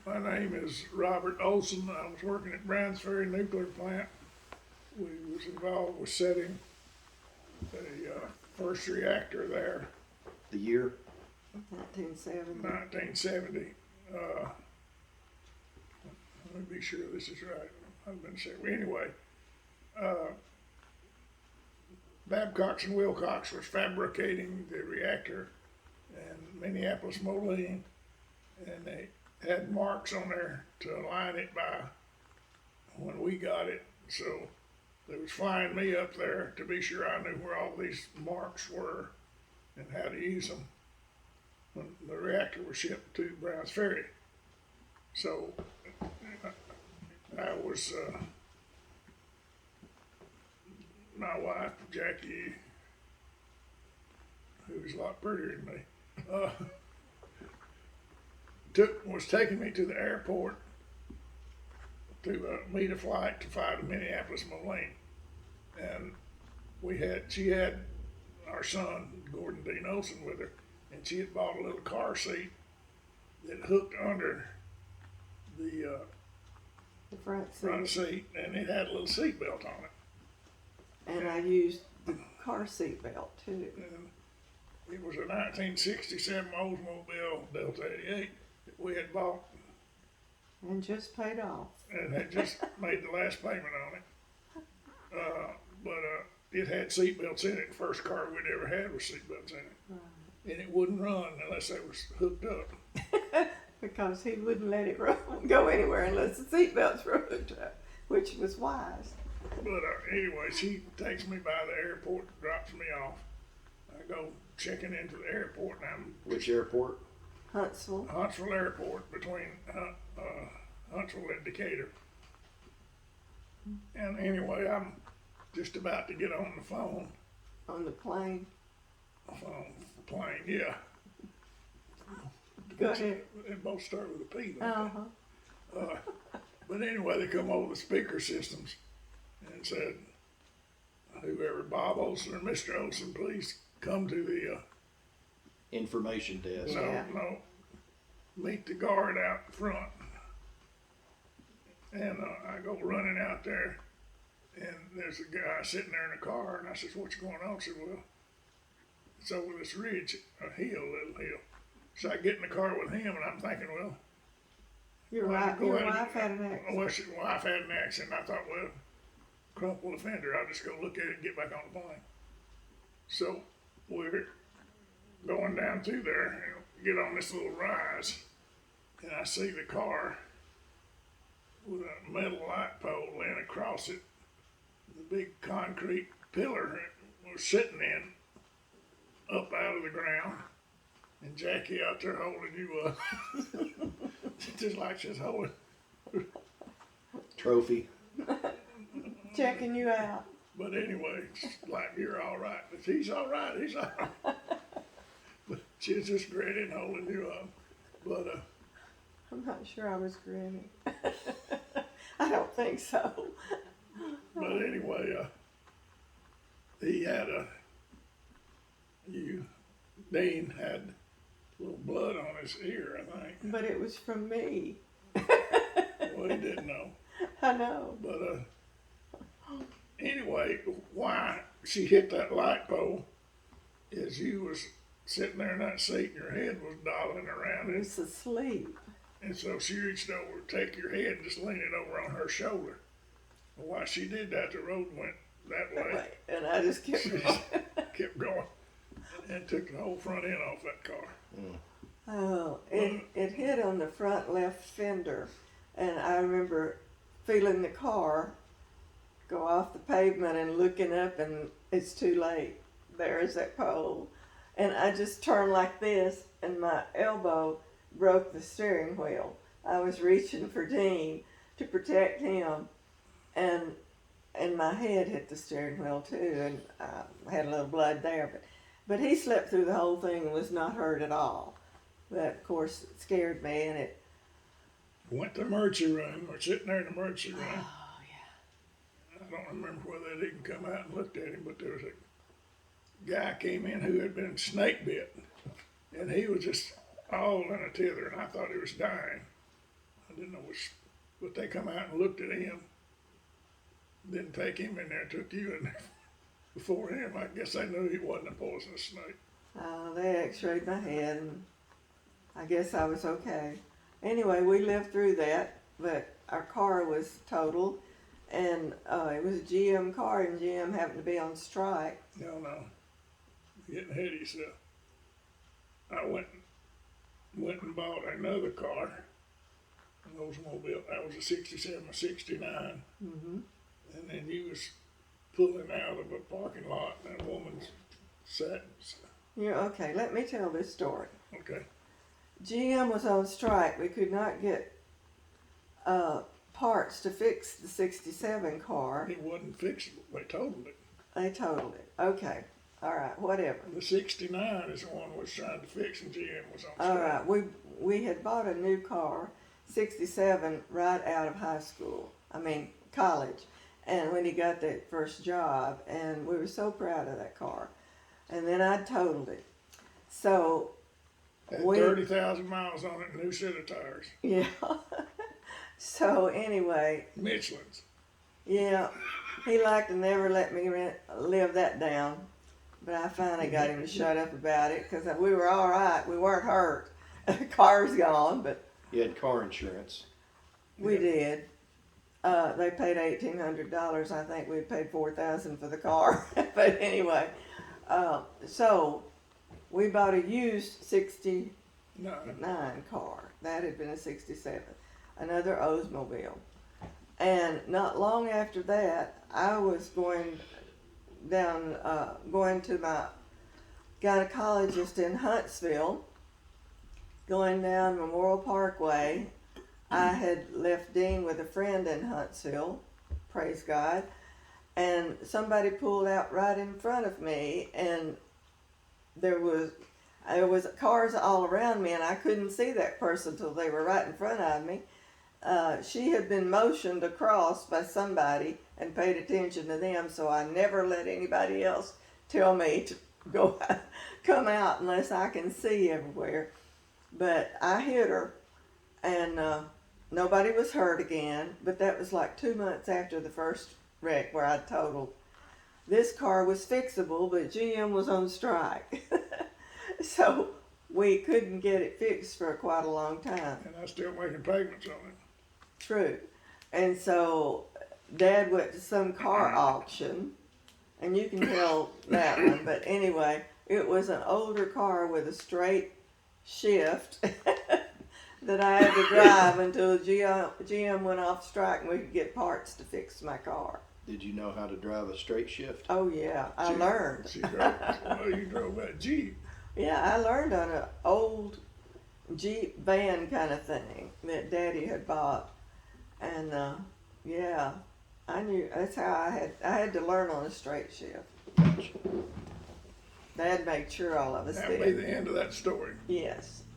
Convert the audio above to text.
My name is Robert Olson. I was working at Browns Ferry Nuclear Plant. We was involved with setting the first reactor there, The year? 1970. 1970. Uh, let me be sure this is right. I've been saying anyway. Babcox and Wilcox was fabricating the reactor in Minneapolis, Moline, and they had marks on there to align it by when we got it. So they was flying me up there to be sure I knew where all these marks were and how to use them when the reactor was shipped to Browns Ferry. So I was my wife, Jackie, who was a lot prettier than me, uh, was taking me to the airport to meet a flight to fly to Minneapolis, Moline, and she had our son Gordon Dean Olson with her, and she had bought a little car seat that hooked under the front seat. front seat, and it had a little seat belt on it. And I used the car seat belt too. And it was a 1967 Oldsmobile Delta 88 that we had bought And just paid off. and had just made the last payment on it. But it had seatbelts in it. The first car we'd ever had was seatbelts in it. Right. And it wouldn't run unless they was hooked up. Because he wouldn't let it go anywhere unless the seat belts were hooked up, which was wise. But anyway, she takes me by the airport, drops me off. I go checking into the airport, and I'm Which airport? Huntsville. Huntsville Airport between Huntsville and Decatur. And anyway, I'm just about to get on the phone. On the plane. Plane, yeah. Go ahead. They both start with a P. Don't Uh-huh. they? But anyway, they come over the speaker systems and said, whoever, Bob Olson or Mr. Olson, please come to the Information desk. Yeah. no, meet the guard out front. And I go running out there, and there's a guy sitting there in a car, and I says, what's going on? I said, well, it's over this ridge, a little hill. So I get in the car with him, and I'm thinking, well, Your well, I wife, go your out and- wife had an accident. well, his wife had an accident. I thought, well, crumpled fender, I'll just go look at it and get back on the plane. So we're going down through there and get on this little rise, and I see the car with a metal light pole laying across it. The big concrete pillar it was sitting in up out of the ground, and Jackie out there holding you up, just like she's holding. Trophy. Checking you out. But anyway, it's like you're all right. He's all right. He's all right. But she's just grinning, holding you up. But I'm not sure I was grinning. I don't think so. but anyway, he had Dean had a little blood on his ear, I think. But it was from me. Well, he didn't know. I know. But anyway, why she hit that light pole is you was sitting there in that seat and your head was dawdling around I it. was asleep. And so she reached over to take your head and just lean it over on her shoulder. And while she did that, the road went that way. And I just kept She going. just kept going and took the whole front end off that car. Oh, it hit on the front left fender, and I remember feeling the car go off the pavement and looking up, and it's too late. There is that pole, and I just turned like this, and my elbow broke the steering wheel. I was reaching for Dean to protect him, and my head hit the steering wheel too, and I had a little blood there, but he slept through the whole thing and was not hurt at all. That, of course, scared me, and it. Went to the emergency room. We're sitting there in the emergency room. Oh, yeah. I don't remember whether they'd even come out and looked at him, but there was a guy came in who had been snake bit, and he was just all in a tither, and I thought he was dying. I didn't know which, but they come out and looked at him. Didn't take him in there, took you in there before him. I guess they knew he wasn't a poisonous snake. They x-rayed my head, and I guess I was okay. Anyway, we lived through that, but our car was totaled, and it was a GM car, and GM happened to be on strike. No, getting ahead of yourself. I went and bought another car, an Oldsmobile. That was a 67 or 69. Mm-hmm. And then you was pulling out of a parking lot, and a woman sat. Yeah, okay, let me tell this story. Okay. GM was on strike. We could not get parts to fix the 67 car. It wasn't fixable. They totaled it. They totaled it. Okay. All right, whatever. The 69 is the one was trying to fix, and GM was on strike. All right, we had bought a new car, 67, right out of college. And when he got that first job, and we were so proud of that car. And then I totaled it. So Had 30,000 miles on it, new set of tires. yeah. So anyway, Michelin's. yeah, he liked to never let me live that down. But I finally got him to shut up about it because we were all right. We weren't hurt. The car's gone, but You had car insurance. we did. They paid $1,800. I think we paid $4,000 for the car. But anyway, so we bought a used 69 car. That had been a 67, another Oldsmobile. And not long after that, I was going to my gynecologist in Huntsville, going down Memorial Parkway. I had left Dean with a friend in Huntsville, praise God, and somebody pulled out right in front of me, and there was cars all around me, and I couldn't see that person till they were right in front of me. She had been motioned across by somebody and paid attention to them, so I never let anybody else tell me to come out unless I can see everywhere. But I hit her, and nobody was hurt again, but that was like 2 months after the first wreck where I totaled. This car was fixable, but GM was on strike. So we couldn't get it fixed for quite a long time. And I'm still making payments on it. True. And so Dad went to some car auction, and you can tell that one, but anyway, it was an older car with a straight shift that I had to drive until GM went off strike and we could get parts to fix my car. Did you know how to drive a straight shift? Oh yeah, I learned. You drove that Jeep. Yeah, I learned on an old Jeep van kind of thing that Daddy had bought. And yeah, I knew that's how I had to learn on a straight shift. Dad made sure all of us That'll did. be the end of that story. Yes.